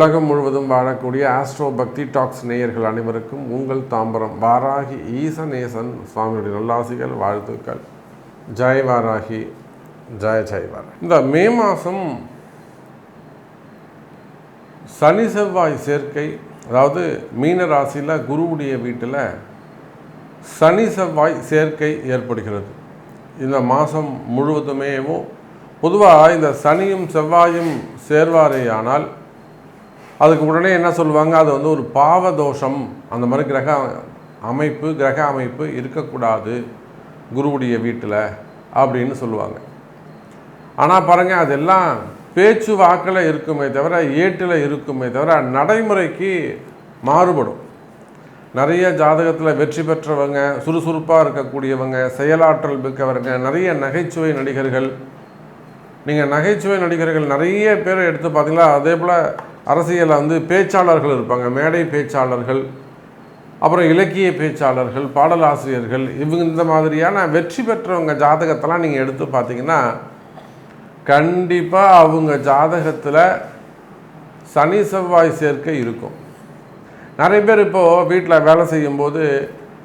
உலகம் முழுவதும் வாழக்கூடிய ஆஸ்ட்ரோ பக்தி டாக்ஸ் நேயர்கள் அனைவருக்கும் உங்கள் தாம்பரம் வாராகி ஈசநேசன் சுவாமியுடைய நல்லாசிகள் வாழ்த்துக்கள். ஜெய் வாராகி, ஜெய் ஜெய் வாராகி. இந்த மே மாதம் சனி செவ்வாய் சேர்க்கை, அதாவது மீன ராசியில் குருவுடைய வீட்டில் சனி செவ்வாய் சேர்க்கை ஏற்படுகிறது. இந்த மாதம் முழுவதுமேவும் பொதுவாக இந்த சனியும் செவ்வாயும் சேர்வாரேயானால் அதுக்கு உடனே என்ன சொல்லுவாங்க, அது வந்து ஒரு பாவதோஷம், அந்த மாதிரி கிரக அமைப்பு இருக்கக்கூடாது குருவுடைய வீட்டில் அப்படின்னு சொல்லுவாங்க. ஆனால் பாருங்கள், அதெல்லாம் பேச்சு வாக்கில் இருக்குமே தவிர ஏட்டில் இருக்குமே தவிர நடைமுறைக்கு மாறுபடும். நிறைய ஜாதகத்தில் வெற்றி பெற்றவங்க, சுறுசுறுப்பாக இருக்கக்கூடியவங்க, செயலாற்றல் மிக்கவங்க, நிறைய நகைச்சுவை நடிகர்கள், நீங்கள் நகைச்சுவை நடிகர்கள் நிறைய பேர் எடுத்து பார்த்தீங்களா, அதே போல் அரசியலில் வந்து பேச்சாளர்கள் இருப்பாங்க, மேடை பேச்சாளர்கள், அப்புறம் இலக்கிய பேச்சாளர்கள், பாடலாசிரியர்கள், இவங்க இந்த மாதிரியான வெற்றி பெற்றவங்க ஜாதகத்தெல்லாம் நீங்கள் எடுத்து பார்த்தீங்கன்னா கண்டிப்பாக அவங்க ஜாதகத்தில் சனி செவ்வாய் சேர்க்கை இருக்கும். நிறைய பேர் இப்போது வீட்டில் வேலை செய்யும்போது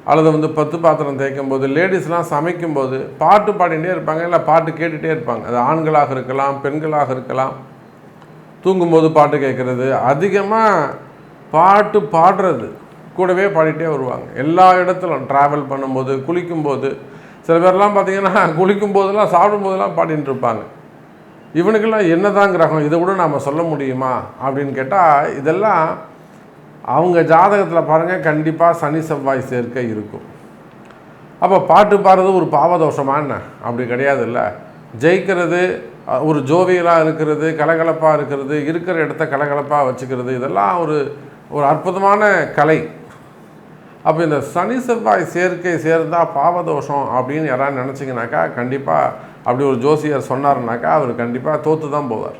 அல்லது வந்து 10 பாத்திரம் தேய்க்கும் போது, லேடிஸ்லாம் சமைக்கும்போது பாட்டு பாடிகிட்டே இருப்பாங்க, இல்லை பாட்டு கேட்டுகிட்டே இருப்பாங்க. அது ஆண்களாக இருக்கலாம், பெண்களாக இருக்கலாம். தூங்கும்போது பாட்டு கேட்குறது, அதிகமாக பாட்டு பாடுறது, கூடவே பாடிட்டே வருவாங்க. எல்லா இடத்துலும் ட்ராவல் பண்ணும்போது, குளிக்கும்போது, சில பேர்லாம் பார்த்திங்கன்னா குளிக்கும்போதெல்லாம் சாப்பிடும்போதெல்லாம் பாடிட்டு இருப்பாங்க. இவனுக்கெல்லாம் என்ன தான் கிரகம், இதை கூட நாம் சொல்ல முடியுமா அப்படின்னு கேட்டால், இதெல்லாம் அவங்க ஜாதகத்தில் பாருங்கள் கண்டிப்பாக சனி செவ்வாய் சேர்க்கை இருக்கும். அப்போ பாட்டு பாடுறது ஒரு பாவதோஷமான அப்படி கிடையாது. இல்லை, ஜெயிக்கிறது, ஒரு ஜோவியலாக இருக்கிறது, கலகலப்பாக இருக்கிறது, இருக்கிற இடத்த கலகலப்பாக வச்சுக்கிறது, இதெல்லாம் ஒரு அற்புதமான கலை. அப்போ இந்த சனி செவ்வாய் சேர்க்கை சேர்ந்தால் பாவதோஷம் அப்படின்னு யாராவது நினச்சிங்கனாக்கா, கண்டிப்பாக அப்படி ஒரு ஜோசியர் சொன்னார்னாக்கா அவர் கண்டிப்பாக தோற்று தான் போவார்.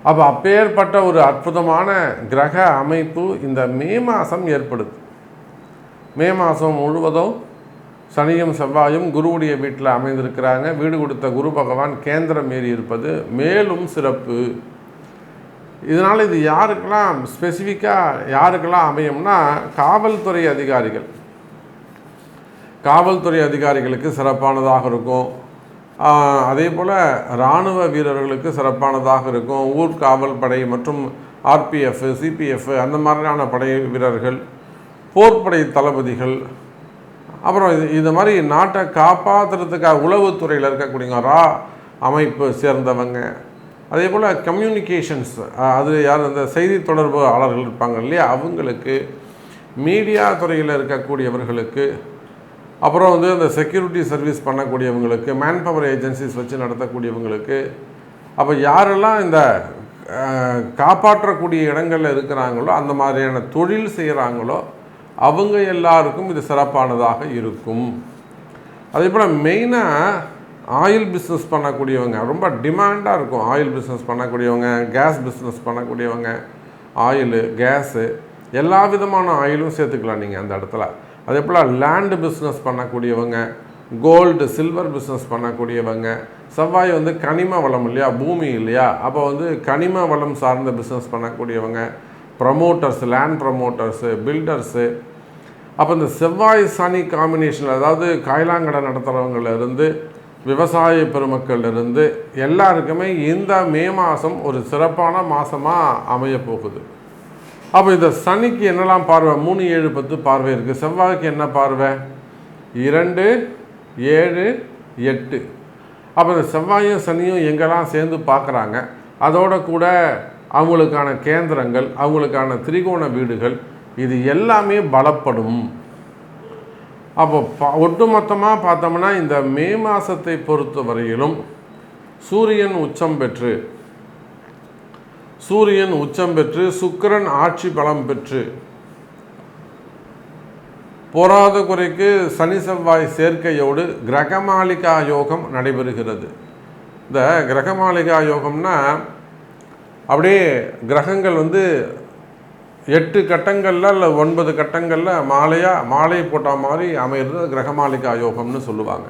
அப்போ அப்பேற்பட்ட ஒரு அற்புதமான கிரக அமைப்பு இந்த மே மாதம் ஏற்படுது. மே மாதம் முழுவதும் சனியும் செவ்வாயும் குருவுடைய வீட்டில் அமைந்திருக்கிறாங்க. வீடு கொடுத்த குரு பகவான் கேந்திரம் ஏறி இருப்பது மேலும் சிறப்பு. இதனால் இது யாருக்கெல்லாம் ஸ்பெசிஃபிக்காக யாருக்கெல்லாம் அமையும்னா, காவல்துறை அதிகாரிகள், காவல்துறை அதிகாரிகளுக்கு சிறப்பானதாக இருக்கும். அதே போல் இராணுவ வீரர்களுக்கு சிறப்பானதாக இருக்கும். ஊர்காவல் படை மற்றும் ஆர்பிஎஃப், சிபிஎஃப் அந்த மாதிரியான படை வீரர்கள், போர்ப்படை தளபதிகள், அப்புறம் இது மாதிரி நாட்டை காப்பாற்றுறதுக்காக உளவுத்துறையில் இருக்கக்கூடிய ரா அமைப்பு சேர்ந்தவங்க, அதே போல் கம்யூனிகேஷன்ஸ், அது யார் அந்த செய்தி தொடர்பாளர்கள் இருப்பாங்க இல்லையா, அவங்களுக்கு, மீடியா துறையில் இருக்கக்கூடியவர்களுக்கு, அப்புறம் வந்து அந்த செக்யூரிட்டி சர்வீஸ் பண்ணக்கூடியவங்களுக்கு, மேன் பவர் ஏஜென்சிஸ் வச்சு நடத்தக்கூடியவங்களுக்கு, அப்போ யாரெல்லாம் இந்த காப்பாற்றக்கூடிய இடங்களில் இருக்கிறாங்களோ, அந்த மாதிரியான தொழில் செய்கிறாங்களோ அவங்க எல்லாருக்கும் இது சிறப்பானதாக இருக்கும். அதே போல் மெயினாக ஆயில் பிஸ்னஸ் பண்ணக்கூடியவங்க ரொம்ப டிமாண்டாக இருக்கும். ஆயில் பிஸ்னஸ் பண்ணக்கூடியவங்க, கேஸ் பிஸ்னஸ் பண்ணக்கூடியவங்க, ஆயிலு, கேஸு, எல்லா விதமான ஆயிலும் சேர்த்துக்கலாம் நீங்கள் அந்த இடத்துல. அதே போல் லேண்டு பிஸ்னஸ் பண்ணக்கூடியவங்க, கோல்டு சில்வர் பிஸ்னஸ் பண்ணக்கூடியவங்க, செவ்வாய் வந்து கனிம வளம் இல்லையா, பூமி இல்லையா, அப்போ வந்து கனிம வளம் சார்ந்த பிஸ்னஸ் பண்ணக்கூடியவங்க, ப்ரமோட்டர்ஸ், லேண்ட் ப்ரமோட்டர்ஸு, பில்டர்ஸு. அப்போ இந்த செவ்வாய் சனி காம்பினேஷனில், அதாவது காய்லாங்கடை நடத்துகிறவங்களிருந்து விவசாய பெருமக்களிலிருந்து எல்லாருக்குமே இந்த மே மாதம் ஒரு சிறப்பான மாதமாக அமையப்போகுது. அப்போ இந்த சனிக்கு என்னெல்லாம் பார்வை, 3, 7, 10 பார்வை இருக்குது. செவ்வாய்க்கு என்ன பார்வை, 2, 7, 8. அப்போ இந்த செவ்வாயும் சனியும் எங்கெல்லாம் சேர்ந்து பார்க்குறாங்க, அதோட கூட அவங்களுக்கான கேந்திரங்கள், அவங்களுக்கான திரிகோண வீடுகள், இது எல்லாமே பலப்படும். அப்போ ஒட்டுமொத்தமாக பார்த்தோம்னா இந்த மே மாதத்தை பொறுத்த வரையிலும் சூரியன் உச்சம் பெற்று சுக்கிரன் ஆட்சி பலம் பெற்று போராத குறைக்கு சனி செவ்வாய் சேர்க்கையோடு கிரகமாளிகா யோகம் நடைபெறுகிறது. இந்த கிரகமாளிகா யோகம்னா அப்படியே கிரகங்கள் வந்து 8 கட்டங்களில் இல்லை 9 கட்டங்களில் மாலை போட்ட மாதிரி அமைகிறது கிரகமாளிகா யோகம்னு சொல்லுவாங்க.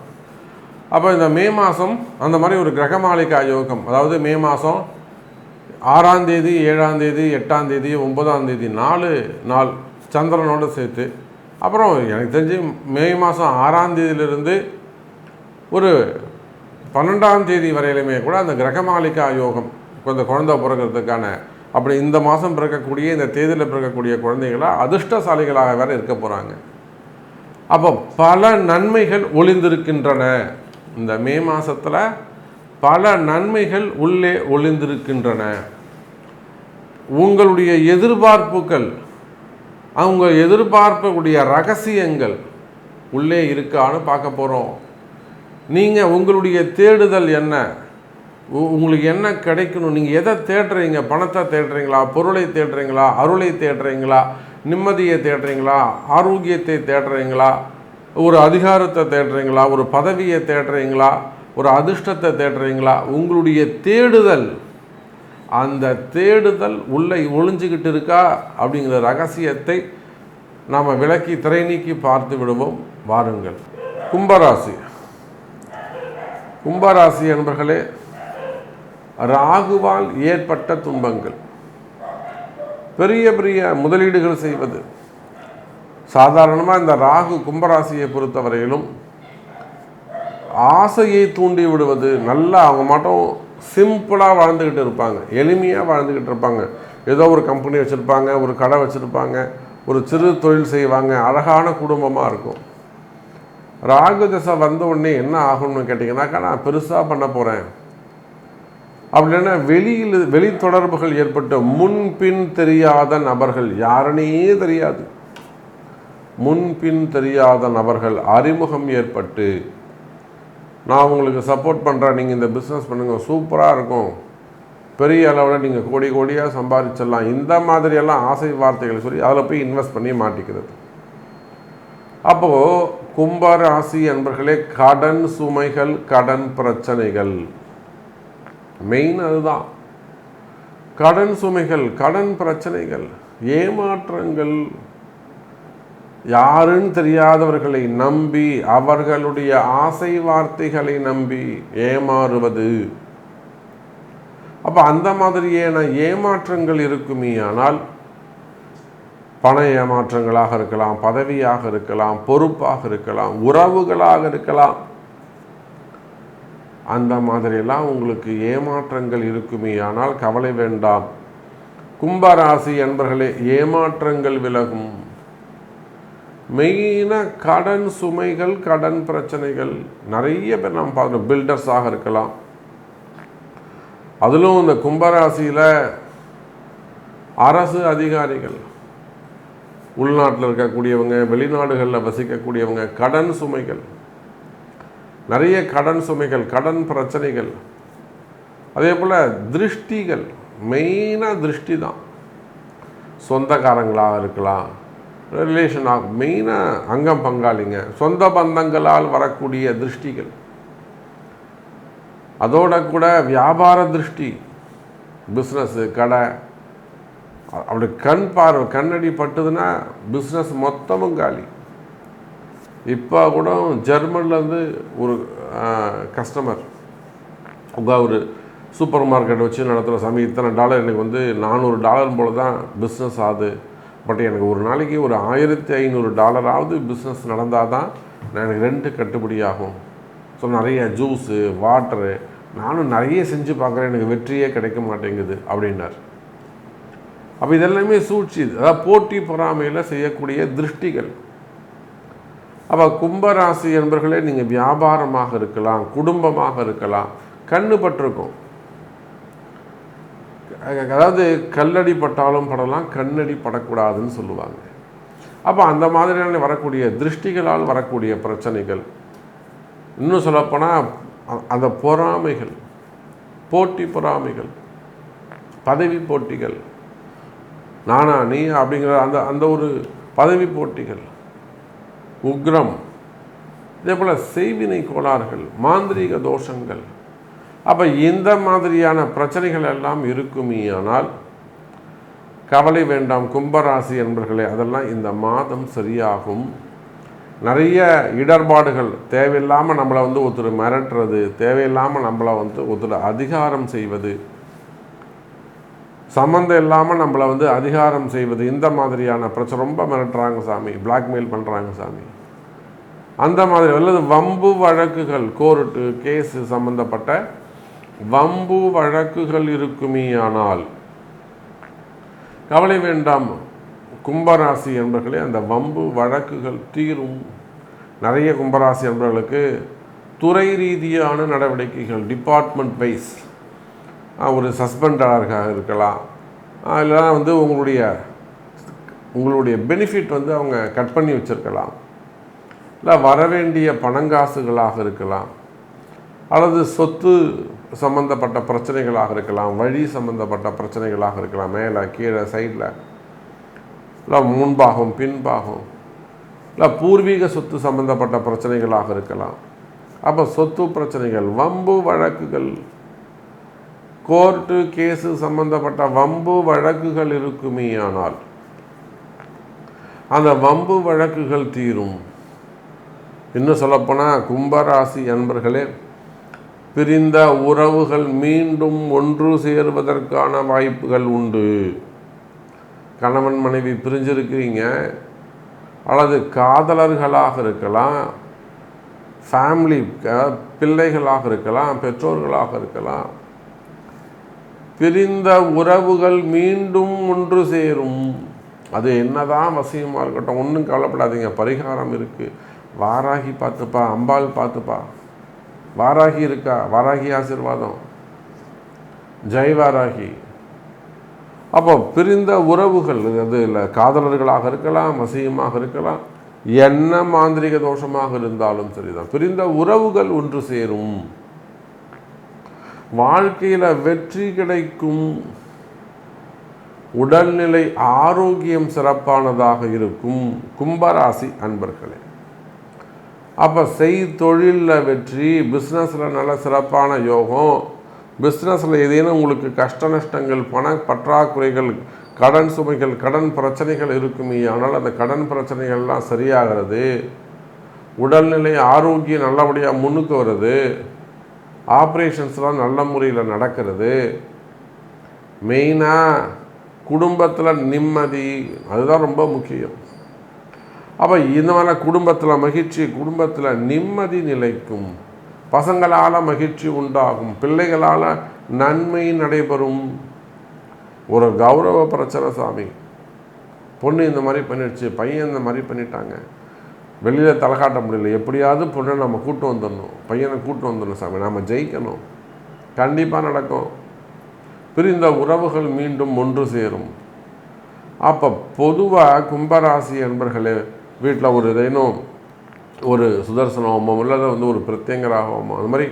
அப்போ இந்த மே மாதம் அந்த மாதிரி ஒரு கிரகமாளிகா யோகம், அதாவது மே மாதம் 6ஆம் தேதி 7ஆம் தேதி 8ஆம் தேதி 9ஆம் தேதி 4 நாள் சந்திரனோடு சேர்த்து, அப்புறம் எனக்கு தெரிஞ்சு மே மாதம் 6ஆம் தேதியிலிருந்து ஒரு 12ஆம் தேதி வரையிலுமே கூட அந்த கிரகமாலிகா யோகம், கொஞ்சம் குழந்தை பிறக்கிறதுக்கான, அப்படி இந்த மாதம் பிறக்கக்கூடிய இந்த தேதியில் பிறக்கக்கூடிய குழந்தைகளாக அதிர்ஷ்டசாலிகளாக வேறு இருக்க போகிறாங்க. அப்போ பல நன்மைகள் ஒளிந்திருக்கின்றன. இந்த மே மாதத்தில் பல நன்மைகள் உள்ளே ஒளிந்திருக்கின்றன. உங்களுடைய எதிர்பார்ப்புகள், அவங்க எதிர்பார்க்கக்கூடிய ரகசியங்கள் உள்ளே இருக்கான்னு பார்க்க போகிறோம். நீங்கள் உங்களுடைய தேடுதல் என்ன, உங்களுக்கு என்ன கிடைக்கணும், நீங்கள் எதை தேடுறீங்க? பணத்தை தேடுறீங்களா, பொருளை தேடுறீங்களா, அருளை தேடுறீங்களா, நிம்மதியை தேடுறீங்களா, ஆரோக்கியத்தை தேடுறீங்களா, ஒரு அதிகாரத்தை தேடுறீங்களா, ஒரு பதவியை தேடுறீங்களா, ஒரு அதிர்ஷ்டத்தை தேடுறீங்களா? உங்களுடைய தேடுதல், அந்த தேடுதல் உள்ளே ஒளிஞ்சிக்கிட்டு இருக்கா அப்படிங்கிற ரகசியத்தை நாம் விளக்கி திரை நீக்கி பார்த்து விடுவோம். வாருங்கள். கும்பராசி. கும்பராசி என்பர்களே, ராகுவால் ஏற்பட்ட துன்பங்கள், பெரிய பெரிய முதலீடுகள் செய்வது. சாதாரணமாக இந்த ராகு கும்பராசியை பொறுத்தவரையிலும் ஆசையை தூண்டி விடுவது. நல்லா அவங்க மட்டும் சிம்பிளாக வாழ்ந்துக்கிட்டு இருப்பாங்க, எளிமையாக வாழ்ந்துக்கிட்டு இருப்பாங்க. ஏதோ ஒரு கம்பெனி வச்சுருப்பாங்க, ஒரு கடை வச்சுருப்பாங்க, ஒரு சிறு தொழில் செய்வாங்க, அழகான குடும்பமாக இருக்கும். ராகு தசை வந்த உடனே என்ன ஆகும்னு கேட்டிங்கன்னாக்கா, நான் பெருசாக பண்ண போகிறேன் அப்படின்னா வெளி தொடர்புகள் ஏற்பட்டு முன்பின் தெரியாத நபர்கள், யாருனே தெரியாது, முன்பின் தெரியாத நபர்கள் அறிமுகம் ஏற்பட்டு, நான் உங்களுக்கு சப்போர்ட் பண்ணுறேன், நீங்கள் இந்த பிஸ்னஸ் பண்ணுங்கள், சூப்பராக இருக்கும், பெரிய அளவில் நீங்கள் கோடி கோடியாக சம்பாதிச்சிடலாம், இந்த மாதிரியெல்லாம் ஆசை வார்த்தைகள் சொல்லி அதில் போய் இன்வெஸ்ட் பண்ணி மாட்டிக்கிறது. அப்போது கும்பராசி என்பர்களே, கடன் சுமைகள், கடன் பிரச்சனைகள் மெயின். அதுதான் கடன் சுமைகள், கடன் பிரச்சனைகள், ஏமாற்றங்கள், யாருன்னு தெரியாதவர்களை நம்பி, அவர்களுடைய ஆசை வார்த்தைகளை நம்பி ஏமாறுவது. அப்போ அந்த மாதிரியான ஏமாற்றங்கள் இருக்குமே. ஆனால் பண ஏமாற்றங்களாக இருக்கலாம், பதவியாக இருக்கலாம், பொறுப்பாக இருக்கலாம், உறவுகளாக இருக்கலாம். அந்த மாதிரியெல்லாம் உங்களுக்கு ஏமாற்றங்கள் இருக்குமே. ஆனால் கவலை வேண்டாம். கும்பராசி என்பர்களே, ஏமாற்றங்கள் விலகும். மெயினாக கடன் சுமைகள், கடன் பிரச்சனைகள் நிறைய பேர் நாம் பார்க்கணும். பில்டர்ஸாக இருக்கலாம். அதிலும் இந்த கும்பராசியில் அரசு அதிகாரிகள், உள்நாட்டில் இருக்கக்கூடியவங்க, வெளிநாடுகளில் வசிக்கக்கூடியவங்க, கடன் சுமைகள், நிறைய கடன் சுமைகள், கடன் பிரச்சனைகள். அதே போல் திருஷ்டிகள், மெயினாக திருஷ்டி தான். சொந்தக்காரங்களாக இருக்கலாம், ரிலேஷனாக, மெயினாக அங்கம் பங்காளிங்க, சொந்த பந்தங்களால் வரக்கூடிய திருஷ்டிகள். அதோட கூட வியாபார திருஷ்டி, பிஸ்னஸ்ஸு, கடை, அப்படி கண் பார்வை, கண்ணடி பட்டுதுன்னா பிஸ்னஸ் மொத்தமும் காலி. இப்போ கூட ஜெர்மன்லேருந்து ஒரு கஸ்டமர் ஒரு சூப்பர் மார்க்கெட் வச்சு நடத்துகிற சாமி, இத்தனை டாலர் எனக்கு வந்து $400 போல் தான் பிஸ்னஸ் ஆகுது, பட் எனக்கு ஒரு நாளைக்கு ஒரு $1500 பிஸ்னஸ் நடந்தால் தான் எனக்கு ரெண்டு கட்டுப்படி ஆகும். ஸோ நிறைய ஜூஸு, வாட்டரு, நானும் நிறைய செஞ்சு பார்க்குறேன், எனக்கு வெற்றியே கிடைக்க மாட்டேங்குது அப்படின்னார். அப்போ இதெல்லாமே சூழ்ச்சி, அதாவது போட்டி பொறாமையில் செய்யக்கூடிய திருஷ்டிகள். அப்போ கும்பராசி என்பர்களே, நீங்கள் வியாபாரமாக இருக்கலாம், குடும்பமாக இருக்கலாம், கண்ணு பட்டிருக்கும். அதாவது கல்லடி பட்டாலும் படலாம், கண்ணடி படக்கூடாதுன்னு சொல்லுவாங்க. அப்போ அந்த மாதிரியான வரக்கூடிய திருஷ்டிகளால் வரக்கூடிய பிரச்சனைகள், இன்னும் சொல்லப்போனால் அந்த பொறாமைகள், போட்டி பொறாமைகள், பதவி போட்டிகள், நானா நீ அப்படிங்கிற அந்த அந்த ஒரு பதவி போட்டிகள், உக்ரம், இதே போல் செய்வினை கோளாறுகள், மாந்திரீக தோஷங்கள். அப்போ இந்த மாதிரியான பிரச்சனைகள் எல்லாம் இருக்குமே. ஆனால் கவலை வேண்டாம் கும்பராசி என்பர்களே, அதெல்லாம் இந்த மாதம் சரியாகும். நிறைய இடர்பாடுகள், தேவையில்லாமல் நம்மளை வந்து ஒருத்தர் மிரட்டுறது, தேவையில்லாமல் நம்மளை வந்து ஒருத்தர் அதிகாரம் செய்வது, சம்மந்தம் இல்லாமல் நம்மளை வந்து அதிகாரம் செய்வது, இந்த மாதிரியான பிரச்சனை ரொம்ப மிரட்டுறாங்க சாமி, பிளாக்மெயில் பண்ணுறாங்க சாமி, அந்த மாதிரி அல்லது வம்பு வழக்குகள், கோர்ட்டு கேஸு சம்பந்தப்பட்ட வம்பு வழக்குகள் இருக்குமேயானால் கவலை வேண்டாம் கும்பராசி என்பர்களே, அந்த வம்பு வழக்குகள் தீரும். நிறைய கும்பராசி என்பவர்களுக்கு துறை ரீதியான நடவடிக்கைகள், டிபார்ட்மெண்ட் வைஸ், ஒரு சஸ்பெண்டாக இருக்கலாம், இல்லைனா வந்து உங்களுடைய பெனிஃபிட் வந்து அவங்க கட் பண்ணி வச்சுருக்கலாம், இல்லை வரவேண்டிய பணங்காசுகளாக இருக்கலாம், அல்லது சொத்து சம்பந்தப்பட்ட பிரச்சனைகளாக இருக்கலாம், வழி சம்பந்தப்பட்ட பிரச்சனைகளாக இருக்கலாம், மேலே கீழே சைடில், இல்லை முன்பாகம் பின்பாகம், இல்லை பூர்வீக சொத்து சம்பந்தப்பட்ட பிரச்சனைகளாக இருக்கலாம். அப்போ சொத்து பிரச்சனைகள், வம்பு வழக்குகள், கோர்ட்டு கேஸு சம்பந்தப்பட்ட வம்பு வழக்குகள் இருக்குமேயானால் அந்த வம்பு வழக்குகள் தீரும். இன்னும் சொல்லப்போனால் கும்பராசி அன்பர்களே, பிரிந்த உறவுகள் மீண்டும் ஒன்று சேருவதற்கான வாய்ப்புகள் உண்டு. கணவன் மனைவி பிரிஞ்சிருக்கிறீங்க, அல்லது காதலர்களாக இருக்கலாம், ஃபேமிலி பிள்ளைகளாக இருக்கலாம், பெற்றோர்களாக இருக்கலாம், பிரிந்த உறவுகள் மீண்டும் ஒன்று சேரும். அது என்னதான் வசியமாக இருக்கட்டும், ஒன்றும் கவலைப்படாதீங்க, பரிகாரம் இருக்குது. வாராகி பார்த்துப்பா, அம்பாள் பார்த்துப்பா, வாராகி இருக்கா, வாராகி ஆசீர்வாதம், ஜெய் வாராகி. அப்போ பிரிந்த உறவுகள், அது இல்லை காதலர்களாக இருக்கலாம், வசியமாக இருக்கலாம், என்ன மாந்திரிக தோஷமாக இருந்தாலும் சரிதான், பிரிந்த உறவுகள் ஒன்று சேரும். வாழ்க்கையில் வெற்றி கிடைக்கும். உடல்நிலை ஆரோக்கியம் சிறப்பானதாக இருக்கும் கும்பராசி அன்பர்களே. அப்போ தொழிலில் வெற்றி, பிஸ்னஸில் நல்ல சிறப்பான யோகம், பிஸ்னஸில் ஏதேனும் உங்களுக்கு கஷ்ட நஷ்டங்கள், பண பற்றாக்குறைகள், கடன் சுமைகள், கடன் பிரச்சனைகள் இருக்குமே, ஆனால் அந்த கடன் பிரச்சனைகள்லாம் சரியாகிறது, உடல்நிலை ஆரோக்கியம் நல்லபடியாக முன்னுக்கு வருது, ஆப்ரேஷன்ஸ்லாம் நல்ல முறையில் நடக்கிறது, மெயினாக குடும்பத்தில் நிம்மதி, அதுதான் ரொம்ப முக்கியம். அப்போ இந்த மாதிரி குடும்பத்தில் மகிழ்ச்சி, குடும்பத்தில் நிம்மதி நிலைக்கும், பசங்களால் மகிழ்ச்சி உண்டாகும், பிள்ளைகளால் நன்மை நடைபெறும். ஒரு கௌரவ பிரச்சனை சாமி, பொண்ணு இந்த மாதிரி பண்ணிடுச்சு, பையன் இந்த மாதிரி பண்ணிட்டாங்க, வெளியில் தலை காட்ட முடியல, எப்படியாவது பொண்ணை நம்ம கூட்டு வந்துடணும், பையனை கூட்டு வந்துடணும் சாமி, நம்ம ஜெயிக்கணும், கண்டிப்பாக நடக்கும். பிரிந்த உறவுகள் மீண்டும் ஒன்று சேரும். அப்போ பொதுவாக கும்பராசி என்பர்களே, வீட்டில் ஒரு ஏதேனும் ஒரு சுதர்சன ஹோமம் இல்லது வந்து ஒரு பிரத்யங்கரா ஹோமம், அது மாதிரி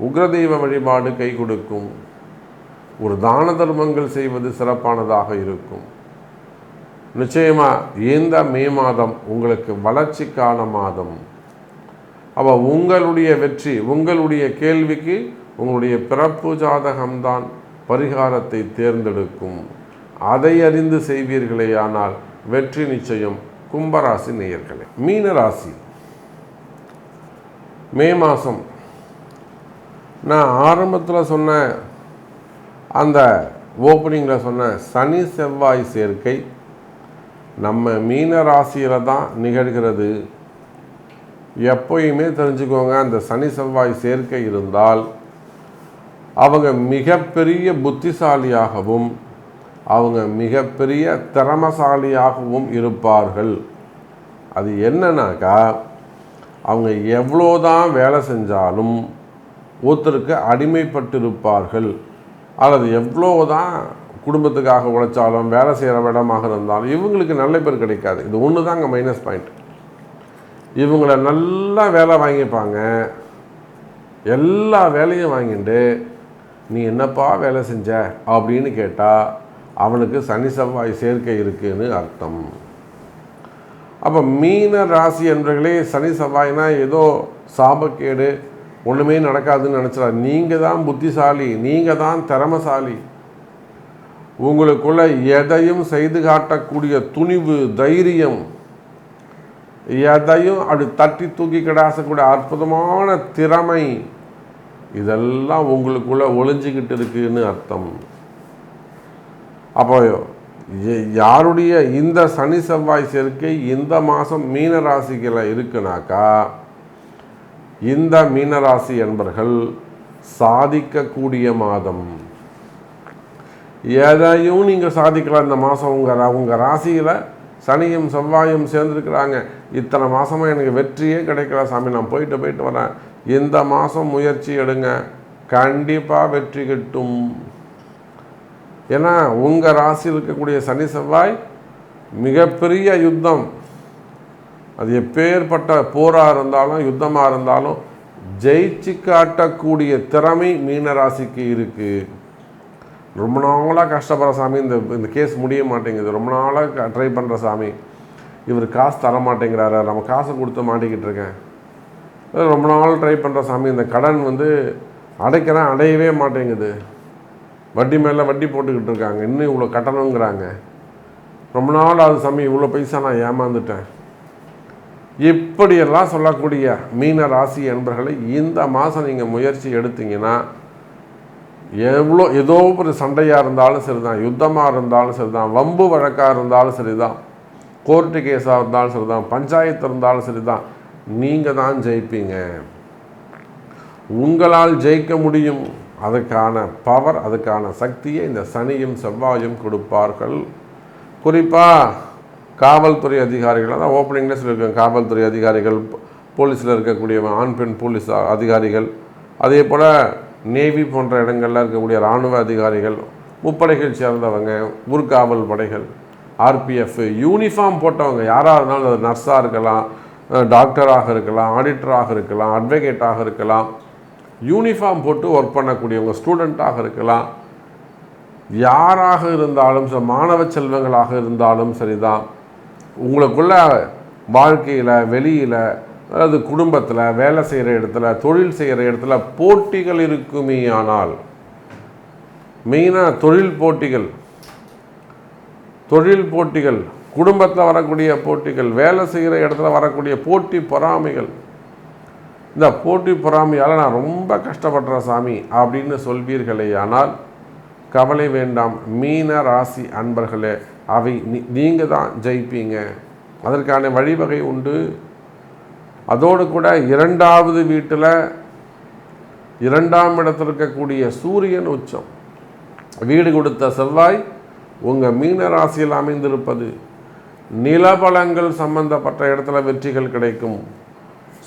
உக்ரதெய்வ வழிபாடு கை கொடுக்கும். ஒரு தான தர்மங்கள் செய்வது சிறப்பானதாக இருக்கும். நிச்சயமாக இந்த மே மாதம் உங்களுக்கு வளர்ச்சிக்கான மாதம். அப்போ உங்களுடைய வெற்றி, உங்களுடைய கேள்விக்கு உங்களுடைய பிறப்பு ஜாதகம்தான் பரிகாரத்தை தேர்ந்தெடுக்கும். அதை அறிந்து செய்வீர்களேயானால் வெற்றி நிச்சயம். கும்பராசி நேயர்களே. மீனராசி, மே மாதம் நான் ஆரம்பத்தில் சொன்ன அந்த ஓப்பனிங்கில் சொன்ன சனி செவ்வாய் சேர்க்கை நம்ம மீன ராசியில் தான் நிகழ்கிறது. எப்பயுமே தெரிஞ்சுக்கோங்க, அந்த சனி செவ்வாய் சேர்க்கை இருந்தால் அவங்க மிகப்பெரிய புத்திசாலியாகவும் அவங்க மிகப்பெரிய திறமசாலியாகவும் இருப்பார்கள். அது என்னன்னாக்கா, அவங்க எவ்வளோதான் வேலை செஞ்சாலும் ஒருத்தருக்கு அடிமைப்பட்டிருப்பார்கள், அல்லது எவ்வளோதான் குடும்பத்துக்காக உழைச்சாலும் வேலை செய்கிற இடமாக இருந்தாலும் இவங்களுக்கு நல்ல பேர் கிடைக்காது. இது ஒன்று தான் அங்கே மைனஸ் பாயிண்ட். இவங்கள நல்லா வேலை வாங்கிப்பாங்க, எல்லா வேலையும் வாங்கிட்டு நீ என்னப்பா வேலை செஞ்ச அப்படின்னு கேட்டால் அவனுக்கு சனி செவ்வாய் சேர்க்கை இருக்குன்னு அர்த்தம். அப்போ மீன ராசி என்பர்களே, சனி செவ்வாய்னா ஏதோ சாபக்கேடு, ஒன்றுமே நடக்காதுன்னு நினச்சிடா. நீங்கள் தான் புத்திசாலி, நீங்கள் தான் திறமசாலி. உங்களுக்குள்ள எதையும் செய்து காட்டக்கூடிய துணிவு, தைரியம், எதையும் அப்படி தட்டி தூக்கி கிடாசக்கூடிய அற்புதமான திறமை, இதெல்லாம் உங்களுக்குள்ள ஒளிஞ்சிக்கிட்டு இருக்குன்னு அர்த்தம். அப்போ யாருடைய இந்த சனி செவ்வாய் சேர்க்கை இந்த மாதம் மீன ராசிகளை இருக்குனாக்கா, இந்த மீனராசி என்பர்கள் சாதிக்கக்கூடிய மாதம். எதையும் நீங்கள் சாதிக்கலாம் இந்த மாதம். உங்கள் ராசியில் சனியும் செவ்வாயும் சேர்ந்துருக்குறாங்க. இத்தனை மாதமாக எனக்கு வெற்றியே கிடைக்கல சாமி, நான் போயிட்டு வரேன். இந்த மாதம் முயற்சி எடுங்க, கண்டிப்பாக வெற்றி கிட்டும். ஏன்னா உங்கள் ராசியில் இருக்கக்கூடிய சனி செவ்வாய் மிகப்பெரிய யுத்தம். அது எப்பேற்பட்ட போராக இருந்தாலும் யுத்தமாக இருந்தாலும் ஜெயிச்சு காட்டக்கூடிய திறமை மீனராசிக்கு இருக்குது. ரொம்ப நாளாக கஷ்டப்படுற சாமி, இந்த கேஸ் முடிய மாட்டேங்குது, ரொம்ப நாளாக ட்ரை பண்ணுற சாமி, இவர் காசு தர மாட்டேங்கிறாரு, நம்ம காசை கொடுத்து மாட்டிக்கிட்டு இருக்கேன், ரொம்ப நாள் ட்ரை பண்ணுற சாமி, இந்த கடன் அடைக்கிறேன் அடையவே மாட்டேங்குது, வட்டி மேலே வட்டி போட்டுக்கிட்டு இருக்காங்க, இன்னும் இவ்வளோ கட்டணுங்கிறாங்க, ரொம்ப நாள் அது சாமி, இவ்வளோ பைசா நான் ஏமாந்துட்டேன். இப்படியெல்லாம் சொல்லக்கூடிய மீன ராசி என்பர்களை இந்த மாதம் நீங்கள் முயற்சி எடுத்தீங்கன்னா, ஏதோ ஒரு சண்டையாக இருந்தாலும் சரிதான், யுத்தமாக இருந்தாலும் சரிதான், வம்பு வழக்காக இருந்தாலும் சரிதான், கோர்ட்டு கேஸாக இருந்தாலும் சரிதான், பஞ்சாயத்து இருந்தாலும் சரிதான், நீங்கள் தான் ஜெயிப்பீங்க. உங்களால் ஜெயிக்க முடியும். அதுக்கான பவர், அதுக்கான சக்தியை இந்த சனியும் செவ்வாயும் கொடுப்பார்கள். குறிப்பாக காவல்துறை அதிகாரிகள், அதான் ஓப்பனிங்கில் சொல்லியிருக்காங்க, காவல்துறை அதிகாரிகள், போலீஸில் இருக்கக்கூடிய ஆண் பெண் போலீஸ் அதிகாரிகள், அதே போல் நேவி போன்ற இடங்களில் இருக்கக்கூடிய இராணுவ அதிகாரிகள், முப்படைகள் சேர்ந்தவங்க, ஊர்காவல் படைகள், ஆர்பிஎஃப், யூனிஃபார்ம் போட்டவங்க யாராக இருந்தாலும், அது நர்ஸாக இருக்கலாம், டாக்டராக இருக்கலாம், ஆடிட்டராக இருக்கலாம், அட்வொகேட்டாக இருக்கலாம், யூனிஃபார்ம் போட்டு ஒர்க் பண்ணக்கூடியவங்க, ஸ்டூடெண்ட்டாக இருக்கலாம், யாராக இருந்தாலும் மாணவ செல்வங்களாக இருந்தாலும் சரிதான், உங்களுக்குள்ள வாழ்க்கையில் வெளியில், அதாவது குடும்பத்தில், வேலை செய்கிற இடத்துல, தொழில் செய்கிற இடத்துல போட்டிகள் இருக்குமே. ஆனால் மெயினாக தொழில் போட்டிகள், குடும்பத்தில் வரக்கூடிய போட்டிகள், வேலை செய்கிற இடத்துல வரக்கூடிய போட்டி பொறாமைகள், இந்த போட்டி பொறாமையால் நான் ரொம்ப கஷ்டப்படுறேன் சாமி அப்படின்னு சொல்வீர்களே, ஆனால் கவலை வேண்டாம் மீன ராசி அன்பர்களே, அவை நீங்கள் தான் ஜெயிப்பீங்க. அதற்கான வழிவகை உண்டு. அதோடு கூட இரண்டாவது வீட்டில் 2ஆம் இடத்தில் இருக்கக்கூடிய சூரியன் உச்சம், வீடு கொடுத்த செவ்வாய் உங்கள் மீன ராசியில் அமைந்திருப்பது, நிலபலங்கள் சம்பந்தப்பட்ட இடத்துல வெற்றிகள் கிடைக்கும்.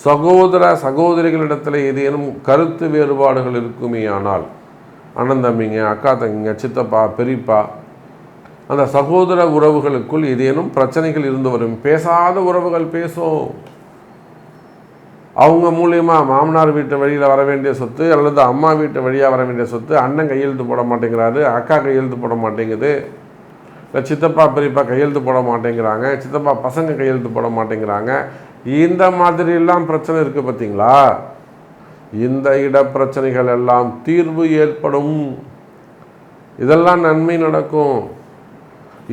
சகோதரிகளிடத்தில் ஏதேனும் கருத்து வேறுபாடுகள் இருக்குமே ஆனால், அண்ணன் தம்பிங்க, அக்கா தங்கிங்க, சித்தப்பா பெரியப்பா, அந்த சகோதர உறவுகளுக்குள் ஏதேனும் பிரச்சனைகள் இருந்து வரும். பேசாத உறவுகள் பேசும். அவங்க மூலியமாக மாமனார் வீட்டு வழியில் வர வேண்டிய சொத்து அல்லது அம்மா வீட்டு வழியாக வர வேண்டிய சொத்து அண்ணன் கையெழுத்து போட மாட்டேங்கிறாரு, அக்கா கையெழுத்து போட மாட்டேங்குது, இல்லை சித்தப்பா பெரியப்பா கையெழுத்து போட மாட்டேங்கிறாங்க, சித்தப்பா பசங்க கையெழுத்து போட மாட்டேங்கிறாங்க. இந்த மாதிரிலாம் பிரச்சனை இருக்குது பார்த்தீங்களா? இந்த இடப்பிரச்சனைகள் எல்லாம் தீர்வு ஏற்படும். இதெல்லாம் நன்மை நடக்கும்.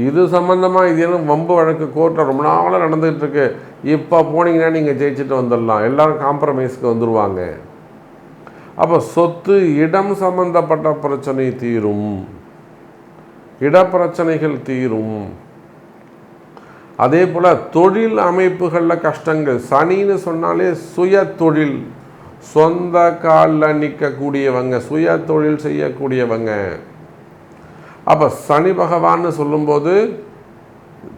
இது சம்மந்தமாக இது என்ன வம்பு வழக்கு கோர்ட்டில் ரொம்ப நாளாக நடந்துகிட்டு இருக்கு. இப்போ போனீங்கன்னா நீங்கள் ஜெயிச்சுட்டு வந்துடலாம், எல்லோரும் காம்ப்ரமைஸ்க்கு வந்துடுவாங்க. அப்போ சொத்து இடம் சம்பந்தப்பட்ட பிரச்சனை தீரும், இடப்பிரச்சனைகள் தீரும். அதே போல் தொழில் அமைப்புகளில் கஷ்டங்கள். சனின்னு சொன்னாலே சுய தொழில், சொந்த காலில் நிற்கக்கூடியவங்க, சுய தொழில் செய்யக்கூடியவங்க. அப்போ சனி பகவான்னு சொல்லும்போது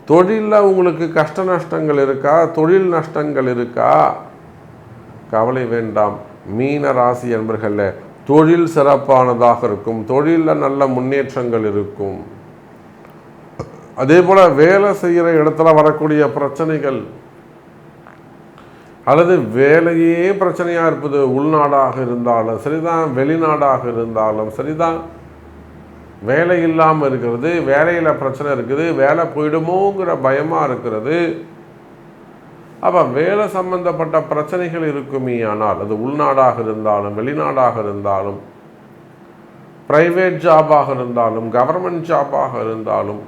தொழிலில் உங்களுக்கு கஷ்ட நஷ்டங்கள் இருக்கா, தொழில் நஷ்டங்கள் இருக்கா? கவலை வேண்டாம் மீன ராசி என்பர்களில் தொழில் சிறப்பானதாக இருக்கும், தொழிலில் நல்ல முன்னேற்றங்கள் இருக்கும். அதே போல் வேலை செய்கிற இடத்துல வரக்கூடிய பிரச்சனைகள் அல்லது வேலையே பிரச்சனையாக இருப்பது, உள்நாடாக இருந்தாலும் சரிதான், வெளிநாடாக இருந்தாலும் சரிதான், வேலை இல்லாமல் இருக்கிறது, வேலையில் பிரச்சனை இருக்குது, வேலை போயிடுமோங்கிற பயமாக இருக்கிறது. அப்போ வேலை சம்பந்தப்பட்ட பிரச்சனைகள் இருக்குமே. ஆனால் அது உள்நாடாக இருந்தாலும் வெளிநாடாக இருந்தாலும், ப்ரைவேட் ஜாபாக இருந்தாலும் கவர்மெண்ட் ஜாபாக இருந்தாலும்,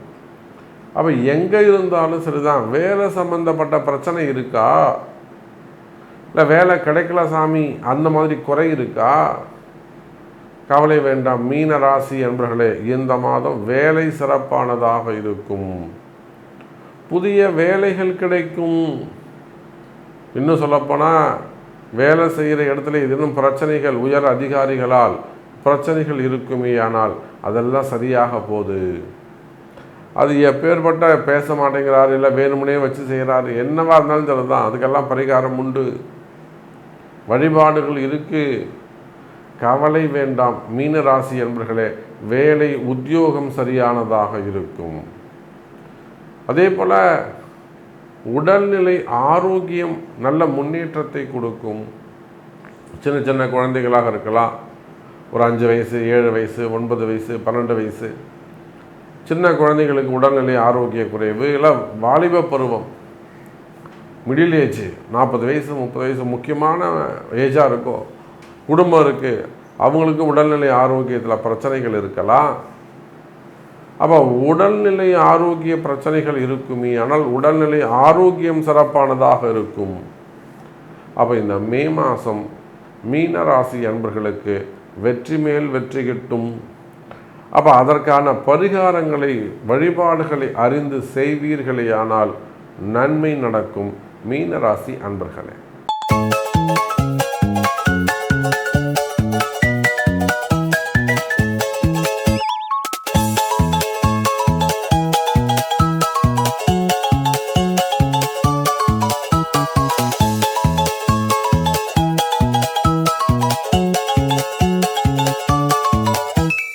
அப்போ எங்கே இருந்தாலும் சரிதான், வேலை சம்பந்தப்பட்ட பிரச்சனை இருக்கா, இல்லை வேலை கிடைக்கல சாமி அந்த மாதிரி குறை இருக்கா, கவலை வேண்டாம் மீன ராசி என்பர்களே, இந்த மாதம் வேலை சிறப்பானதாக இருக்கும். புதிய வேலைகள் கிடைக்கும். இன்னும் சொல்லப்போனால் வேலை செய்கிற இடத்துல இன்னும் பிரச்சனைகள், உயர் அதிகாரிகளால் பிரச்சனைகள் இருக்குமே, ஆனால் அதெல்லாம் சரியாக போகுது. அது எப்பேற்பட்ட பேச மாட்டேங்கிறாரு, இல்லை வேணுமுனே வச்சு செய்கிறாரு, என்னவா இருந்தாலும் சரிதான், அதுக்கெல்லாம் பரிகாரம் உண்டு, வழிபாடுகள் இருக்குது. கவலை வேண்டாம் மீன ராசி என்பர்களே, வேலை உத்தியோகம் சரியானதாக இருக்கும். அதே போல் உடல்நிலை ஆரோக்கியம் நல்ல முன்னேற்றத்தை கொடுக்கும். சின்ன சின்ன குழந்தைகளாக இருக்கலாம், ஒரு 5 வயசு 7 வயசு 9 வயசு 12 வயசு சின்ன குழந்தைகளுக்கு உடல்நிலை ஆரோக்கிய குறைவு, இல்லை வாலிப பருவம், மிடில் ஏஜ் 40 வயசு 30 வயசு முக்கியமான ஏஜாக இருக்கும், குடும்பம் இருக்குது, அவங்களுக்கு உடல்நிலை ஆரோக்கியத்தில் பிரச்சனைகள் இருக்கலாம். அப்போ உடல்நிலை ஆரோக்கிய பிரச்சனைகள் இருக்குமே, ஆனால் உடல்நிலை ஆரோக்கியம் சிறப்பானதாக இருக்கும். அப்போ இந்த மே மாதம் மீன ராசி அன்பர்களுக்கு வெற்றி மேல் வெற்றி கிட்டும். அப்போ அதற்கான பரிகாரங்களை வழிபாடுகளை அறிந்து செய்வீர்களேயானால் நன்மை நடக்கும் மீன ராசி அன்பர்களே.